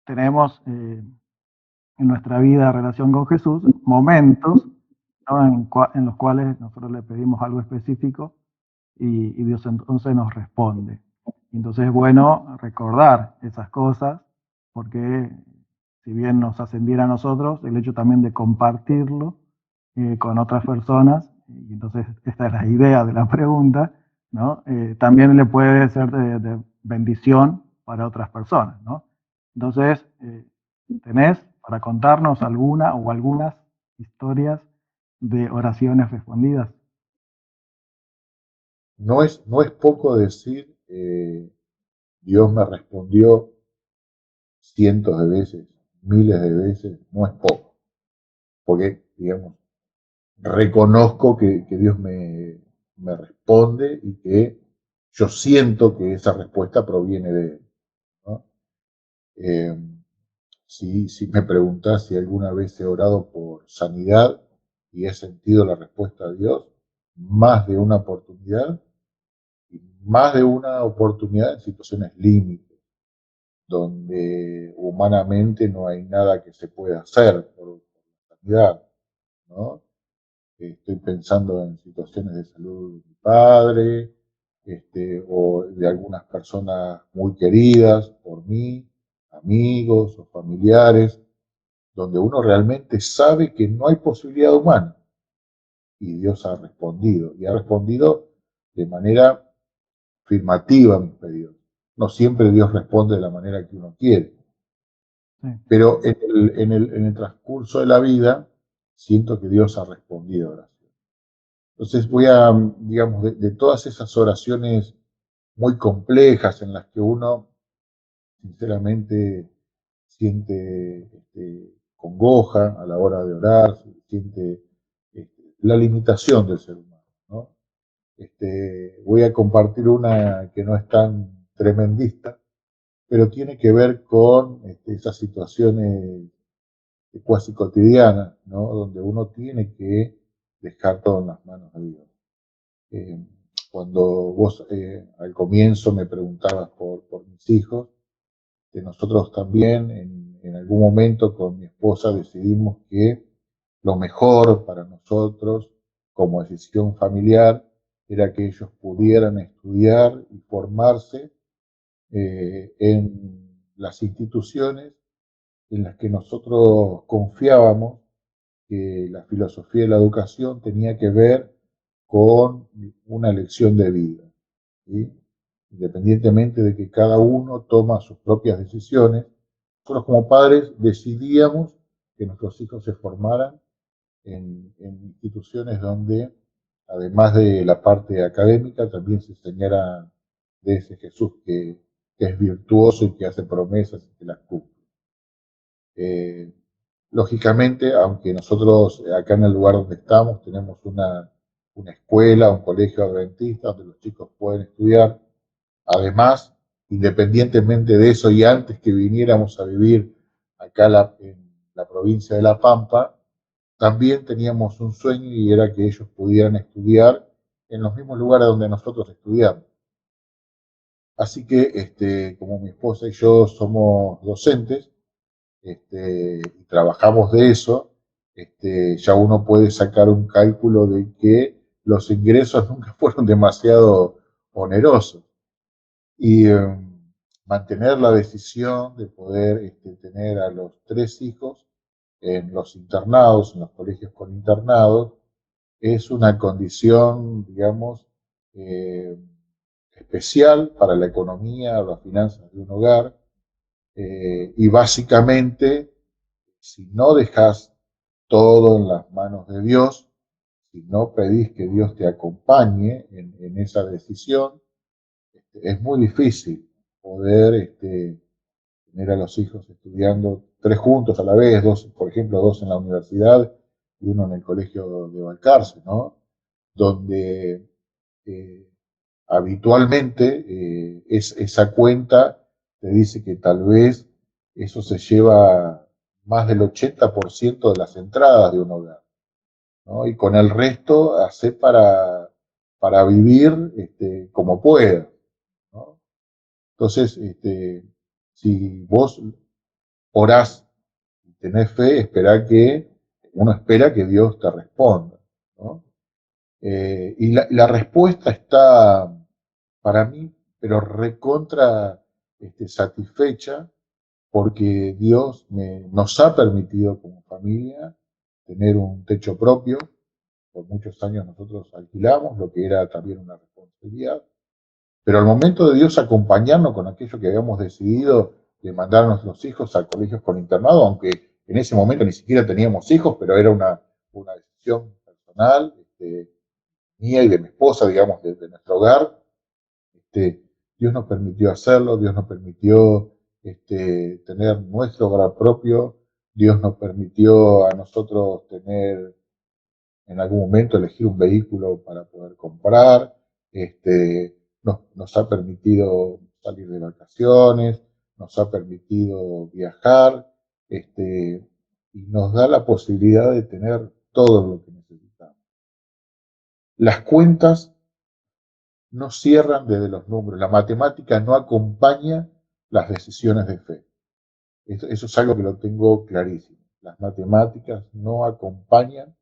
tenemos en nuestra vida en relación con Jesús momentos, ¿no? En los cuales nosotros le pedimos algo específico y Dios entonces nos responde. Entonces es bueno recordar esas cosas porque si bien nos hacen bien a nosotros, el hecho también de compartirlo con otras personas, y entonces esta es la idea de la pregunta, ¿no? También le puede ser de bendición para otras personas, ¿no? Entonces, ¿tenés para contarnos alguna o algunas historias de oraciones respondidas? No es poco decir, Dios me respondió cientos de veces, miles de veces, no es poco. Porque, digamos, reconozco que Dios me responde y que yo siento que esa respuesta proviene de Él, ¿no? Eh, si me preguntas si alguna vez he orado por sanidad y he sentido la respuesta de Dios, más de una oportunidad, y más de una oportunidad en situaciones límites, donde humanamente no hay nada que se pueda hacer por la sanidad, ¿no? Estoy pensando en situaciones de salud de mi padre, o de algunas personas muy queridas por mí, amigos o familiares, donde uno realmente sabe que no hay posibilidad humana. Y Dios ha respondido, y ha respondido de manera afirmativa a mis pedidos. No siempre Dios responde de la manera que uno quiere, Sí, pero en el transcurso de la vida siento que Dios ha respondido a oración. Entonces voy a, digamos, de todas esas oraciones muy complejas en las que uno sinceramente siente congoja a la hora de orar, siente la limitación del ser humano, ¿no? Voy a compartir una que no es tan tremendista, pero tiene que ver con esas situaciones cuasi cotidianas, ¿no? Donde uno tiene que dejar todo en las manos de Dios. Eh, Cuando vos al comienzo me preguntabas por mis hijos, que nosotros también en algún momento con mi esposa decidimos que lo mejor para nosotros como decisión familiar era que ellos pudieran estudiar y formarse en las instituciones en las que nosotros confiábamos que la filosofía de la educación tenía que ver con una lección de vida, ¿sí? Independientemente de que cada uno toma sus propias decisiones, nosotros como padres decidíamos que nuestros hijos se formaran en instituciones donde, además de la parte académica, también se enseñara de ese Jesús que es virtuoso y que hace promesas y que las cumple. Eh, Lógicamente, aunque nosotros acá en el lugar donde estamos tenemos una escuela, un colegio adventista donde los chicos pueden estudiar, además, independientemente de eso y antes que viniéramos a vivir acá en la provincia de La Pampa, también teníamos un sueño y era que ellos pudieran estudiar en los mismos lugares donde nosotros estudiamos. Así que, como mi esposa y yo somos docentes, y trabajamos de eso, ya uno puede sacar un cálculo de que los ingresos nunca fueron demasiado onerosos. Y mantener la decisión de poder tener a los 3 hijos en los internados, en los colegios con internados, es una condición, digamos, eh, especial para la economía o las finanzas de un hogar. Y básicamente, si no dejas todo en las manos de Dios, si no pedís que Dios te acompañe en esa decisión, es muy difícil poder tener a los hijos estudiando 3 juntos a la vez, dos, por ejemplo, 2 en la universidad y uno en el colegio de Balcarce, ¿no? Donde eh, habitualmente esa cuenta te dice que tal vez eso se lleva más del 80% de las entradas de un hogar, ¿no? Y con el resto hace para vivir como pueda, ¿no? Entonces, si vos orás y tenés fe, uno espera que Dios te responda, ¿no? Y la respuesta está para mí, pero recontra satisfecha, porque Dios nos ha permitido como familia tener un techo propio. Por muchos años nosotros alquilamos, lo que era también una responsabilidad, pero al momento de Dios acompañarnos con aquello que habíamos decidido de mandar a nuestros hijos a colegios con internado, aunque en ese momento ni siquiera teníamos hijos, pero era una decisión personal, mía y de mi esposa, digamos, de nuestro hogar. Dios nos permitió hacerlo, Dios nos permitió tener nuestro hogar propio, Dios nos permitió a nosotros tener en algún momento elegir un vehículo para poder comprar, nos ha permitido salir de vacaciones, nos ha permitido viajar, y nos da la posibilidad de tener todo lo que necesitamos. Las cuentas no cierran desde los números, la matemática no acompaña las decisiones de fe. Eso es algo que lo tengo clarísimo. Las matemáticas no acompañan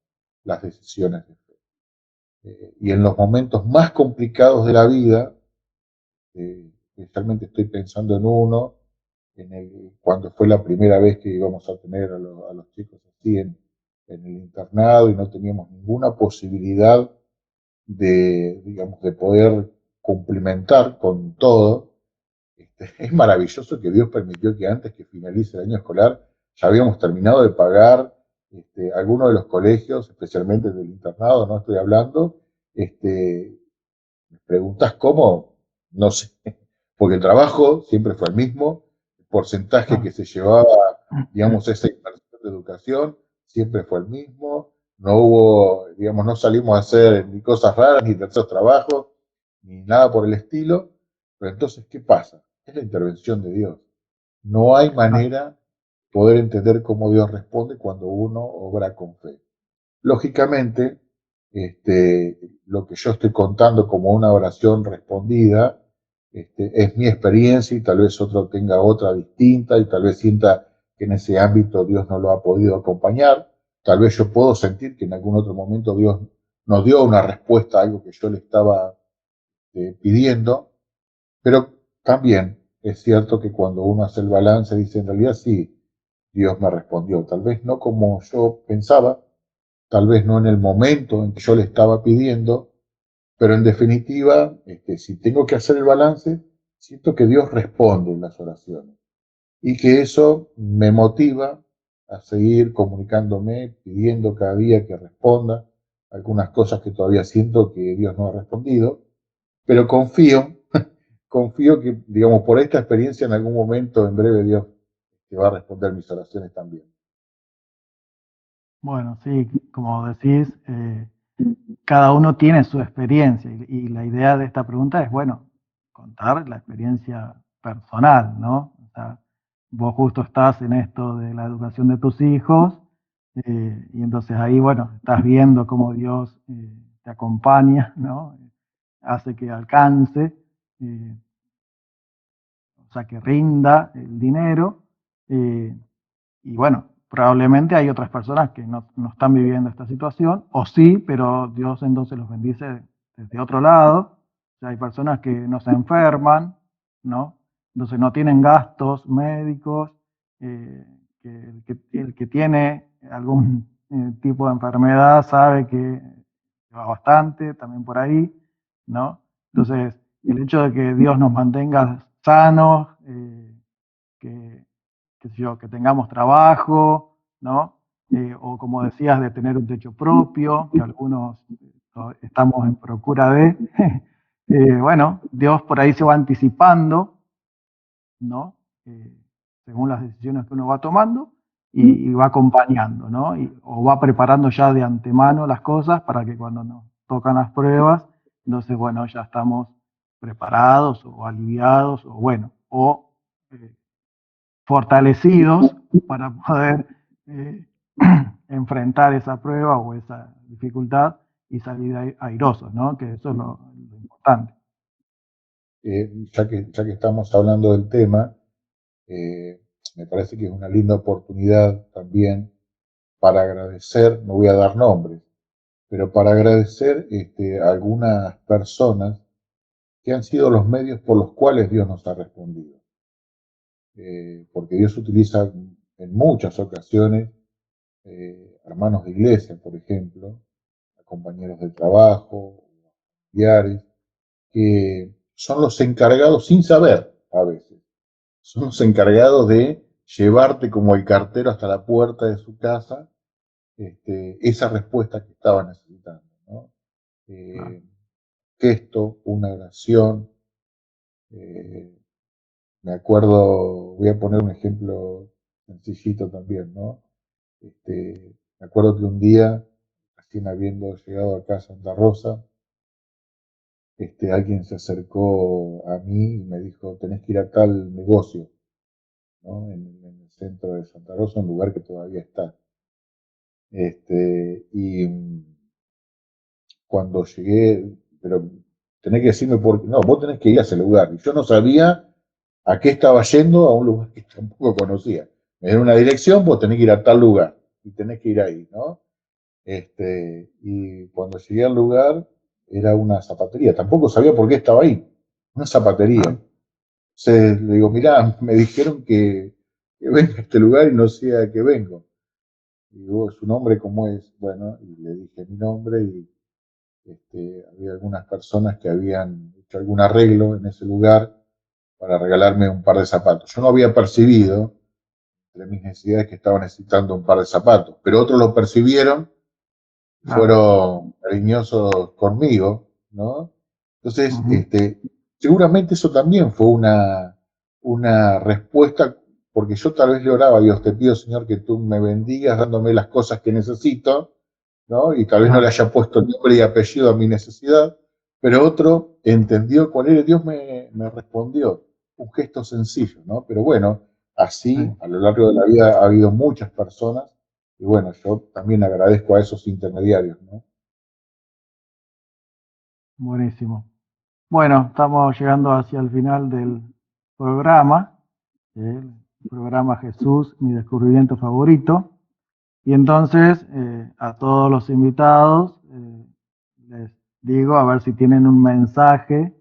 las decisiones de fe. Y en los momentos más complicados de la vida, especialmente estoy pensando en uno, cuando fue la primera vez que íbamos a tener a los chicos así en el internado y no teníamos ninguna posibilidad digamos, de poder cumplimentar con todo. Es maravilloso que Dios permitió que antes que finalice el año escolar ya habíamos terminado de pagar algunos de los colegios, especialmente del internado, no estoy hablando. Me preguntas cómo, no sé, porque el trabajo siempre fue el mismo, el porcentaje que se llevaba, digamos, esa inversión de educación siempre fue el mismo, no hubo, digamos, no salimos a hacer ni cosas raras, ni terceros trabajos, ni nada por el estilo, pero entonces, ¿qué pasa? Es la intervención de Dios. No hay manera de poder entender cómo Dios responde cuando uno obra con fe. Lógicamente, lo que yo estoy contando como una oración respondida, es mi experiencia y tal vez otro tenga otra distinta y tal vez sienta que en ese ámbito Dios no lo ha podido acompañar. tal vez yo puedo sentir que en algún otro momento Dios nos dio una respuesta a algo que yo le estaba pidiendo, pero también es cierto que cuando uno hace el balance dice, en realidad sí, Dios me respondió, tal vez no como yo pensaba, tal vez no en el momento en que yo le estaba pidiendo, pero en definitiva, si tengo que hacer el balance, siento que Dios responde en las oraciones y que eso me motiva a seguir comunicándome, pidiendo cada día que responda algunas cosas que todavía siento que Dios no ha respondido, pero confío que, digamos, por esta experiencia en algún momento, en breve, Dios te va a responder mis oraciones también. Bueno, sí, como decís, cada uno tiene su experiencia y la idea de esta pregunta es, bueno, contar la experiencia personal, ¿no? O sea, vos justo estás en esto de la educación de tus hijos y entonces ahí, bueno, estás viendo cómo Dios te acompaña, ¿no? Hace que alcance, eh, o sea, que rinda el dinero. eh, y bueno, probablemente hay otras personas que no están viviendo esta situación, o sí, pero Dios entonces los bendice desde otro lado. O sea, hay personas que no se enferman, ¿no? Entonces no tienen gastos médicos, que el que tiene algún tipo de enfermedad sabe que va bastante también por ahí, ¿no? Entonces, el hecho de que Dios nos mantenga sanos, que, qué sé yo, que tengamos trabajo, ¿no? O como decías, de tener un techo propio, que algunos estamos en procura de. Bueno, Dios por ahí se va anticipando, ¿no? Eh, según las decisiones que uno va tomando y va acompañando, ¿no? O va preparando ya de antemano las cosas para que cuando nos tocan las pruebas, entonces, bueno, ya estamos preparados o aliviados o bueno, o fortalecidos para poder eh, enfrentar esa prueba o esa dificultad y salir airosos, ¿no? Que eso es lo importante. Ya que estamos hablando del tema, me parece que es una linda oportunidad también para agradecer, no voy a dar nombres, pero para agradecer a algunas personas que han sido los medios por los cuales Dios nos ha respondido. Porque Dios utiliza en muchas ocasiones hermanos de iglesia, por ejemplo, a compañeros de trabajo, familiares, que son los encargados, sin saber a veces, son los encargados de llevarte como el cartero hasta la puerta de su casa esa respuesta que estaba necesitando, ¿no? Claro. Gesto, una oración. eh, Me acuerdo, voy a poner un ejemplo sencillito también, ¿no? Me acuerdo que un día, recién habiendo llegado acá a Santa Rosa, alguien se acercó a mí y me dijo, tenés que ir a tal negocio, ¿no? En el centro de Santa Rosa, un lugar que todavía está. Y cuando llegué, pero tenés que decirme por qué, no, vos tenés que ir a ese lugar. Y yo no sabía a qué estaba yendo, a un lugar que tampoco conocía. Me dieron una dirección, vos tenés que ir a tal lugar y tenés que ir ahí, ¿no? Y cuando llegué al lugar, era una zapatería. Tampoco sabía por qué estaba ahí. Una zapatería. Entonces le digo, mirá, me dijeron que venga a este lugar y no sé a qué vengo. Y digo, ¿su nombre cómo es? Bueno, y le dije mi nombre y había algunas personas que habían hecho algún arreglo en ese lugar para regalarme un par de zapatos. Yo no había percibido de mis necesidades que estaba necesitando un par de zapatos, pero otros lo percibieron, Claro. fueron cariñosos conmigo, ¿no? Entonces, Ujú. seguramente eso también fue una respuesta, porque yo tal vez le oraba a Dios, te pido Señor que tú me bendigas dándome las cosas que necesito, ¿no? Y tal vez no le Claro. haya puesto nombre y apellido a mi necesidad, pero otro entendió cuál era, Dios me respondió, un gesto sencillo, ¿no? Pero bueno, así Sí. a lo largo de la vida ha habido muchas personas, y bueno, yo también agradezco a esos intermediarios, ¿no? Buenísimo. Bueno, estamos llegando hacia el final del programa, el programa Jesús, mi descubrimiento favorito. Y entonces a todos los invitados les digo a ver si tienen un mensaje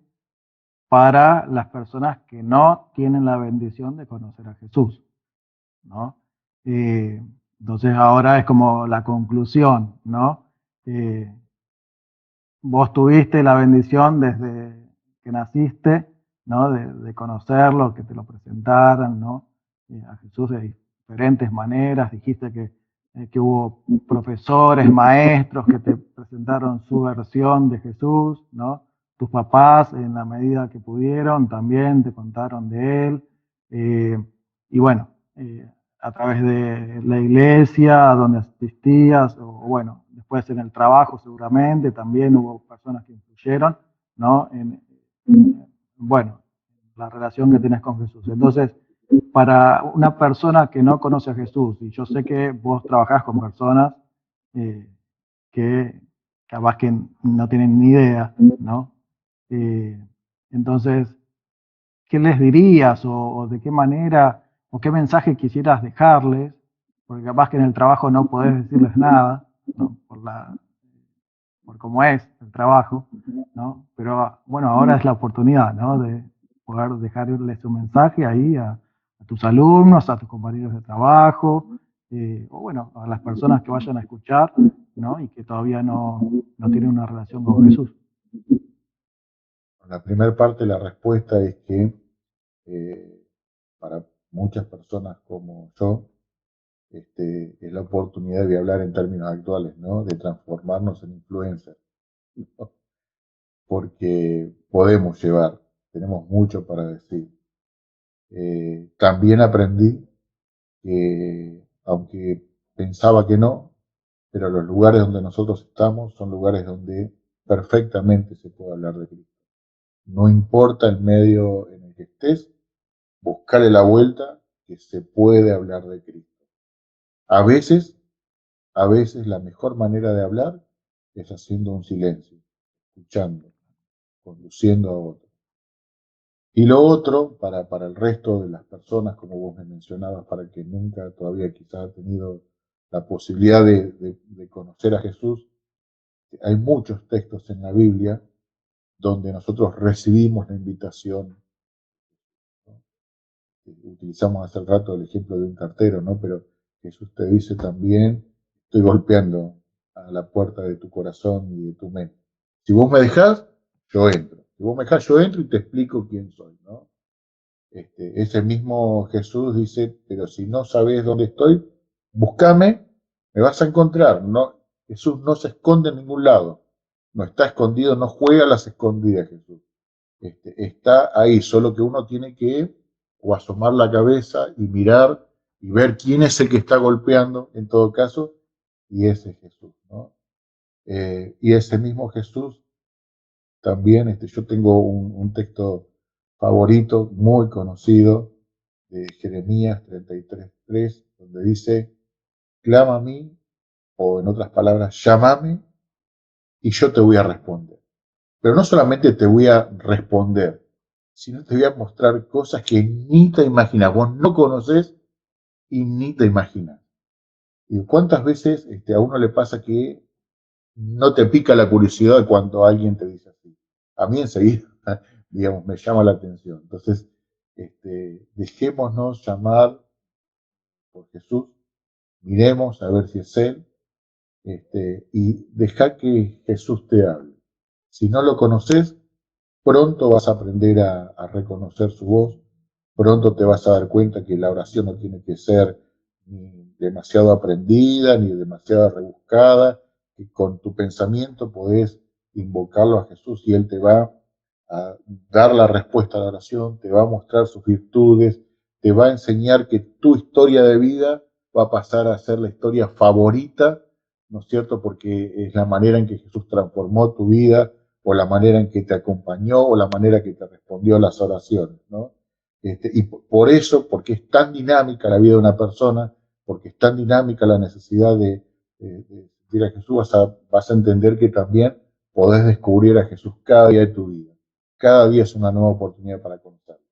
para las personas que no tienen la bendición de conocer a Jesús, ¿no? Eh, entonces ahora es como la conclusión, ¿no? Eh, Vos tuviste la bendición desde que naciste, ¿no? De conocerlo, que te lo presentaran, ¿no? A Jesús de diferentes maneras. Dijiste que hubo profesores, maestros que te presentaron su versión de Jesús, ¿no? Tus papás, en la medida que pudieron, también te contaron de él. Eh, y bueno, a través de la iglesia, a donde asistías, o bueno, después en el trabajo seguramente también hubo personas que influyeron, ¿no? Bueno, la relación que tienes con Jesús. Entonces, para una persona que no conoce a Jesús, y yo sé que vos trabajás con personas eh, que capaz que no tienen ni idea, ¿no? Eh, entonces, ¿qué les dirías o de qué manera o qué mensaje quisieras dejarles? Porque capaz que en el trabajo no podés decirles nada, ¿no? Por cómo es el trabajo, ¿no? Pero bueno, ahora es la oportunidad, ¿no? De poder dejarles un mensaje ahí a tus alumnos, a tus compañeros de trabajo, o bueno, a las personas que vayan a escuchar, ¿no? Y que todavía no tienen una relación con Jesús. La primera parte de la respuesta es que eh, para muchas personas como yo, es la oportunidad de hablar en términos actuales, ¿no? De transformarnos en influencers, ¿no? Porque podemos llevar, tenemos mucho para decir. También aprendí que, aunque pensaba que no, pero los lugares donde nosotros estamos son lugares donde perfectamente se puede hablar de Cristo. No importa el medio en el que estés, buscarle la vuelta, que se puede hablar de Cristo. A veces, a veces la mejor manera de hablar es haciendo un silencio, escuchando, conduciendo a otros. Y lo otro, para el resto de las personas, como vos me mencionabas, para el que nunca todavía quizás ha tenido la posibilidad de conocer a Jesús, hay muchos textos en la Biblia donde nosotros recibimos la invitación, ¿no? Utilizamos hace rato el ejemplo de un cartero, ¿no? Pero Jesús te dice también, estoy golpeando a la puerta de tu corazón y de tu mente. Si vos me dejás, yo entro. Si vos me dejás, yo entro y te explico quién soy, ¿no? Ese mismo Jesús dice, pero si no sabes dónde estoy, búscame, me vas a encontrar. No, Jesús no se esconde en ningún lado, no está escondido, no juega a las escondidas Jesús. Está ahí, solo que uno tiene que o asomar la cabeza y mirar y ver quién es el que está golpeando en todo caso, y ese es Jesús, ¿no? Y ese mismo Jesús también, yo tengo un texto favorito, muy conocido, de Jeremías 33:3, donde dice, clama a mí, o en otras palabras, llámame y yo te voy a responder. Pero no solamente te voy a responder, sino te voy a mostrar cosas que ni te imaginas, vos no conoces y ni te imaginas. ¿Y cuántas veces a uno le pasa que no te pica la curiosidad cuando alguien te dice así? A mí enseguida, digamos, me llama la atención. Entonces, dejémonos llamar por Jesús, miremos a ver si es Él, y deja que Jesús te hable. Si no lo conoces, pronto vas a aprender a reconocer su voz, pronto te vas a dar cuenta que la oración no tiene que ser ni demasiado aprendida, ni demasiado rebuscada, que con tu pensamiento podés invocarlo a Jesús y Él te va a dar la respuesta a la oración, te va a mostrar sus virtudes, te va a enseñar que tu historia de vida va a pasar a ser la historia favorita, ¿no es cierto? Porque es la manera en que Jesús transformó tu vida, o la manera en que te acompañó, o la manera que te respondió a las oraciones, ¿no? Y por eso, porque es tan dinámica la vida de una persona, porque es tan dinámica la necesidad de seguir a Jesús, vas a entender que también podés descubrir a Jesús cada día de tu vida. Cada día es una nueva oportunidad para conocerlo.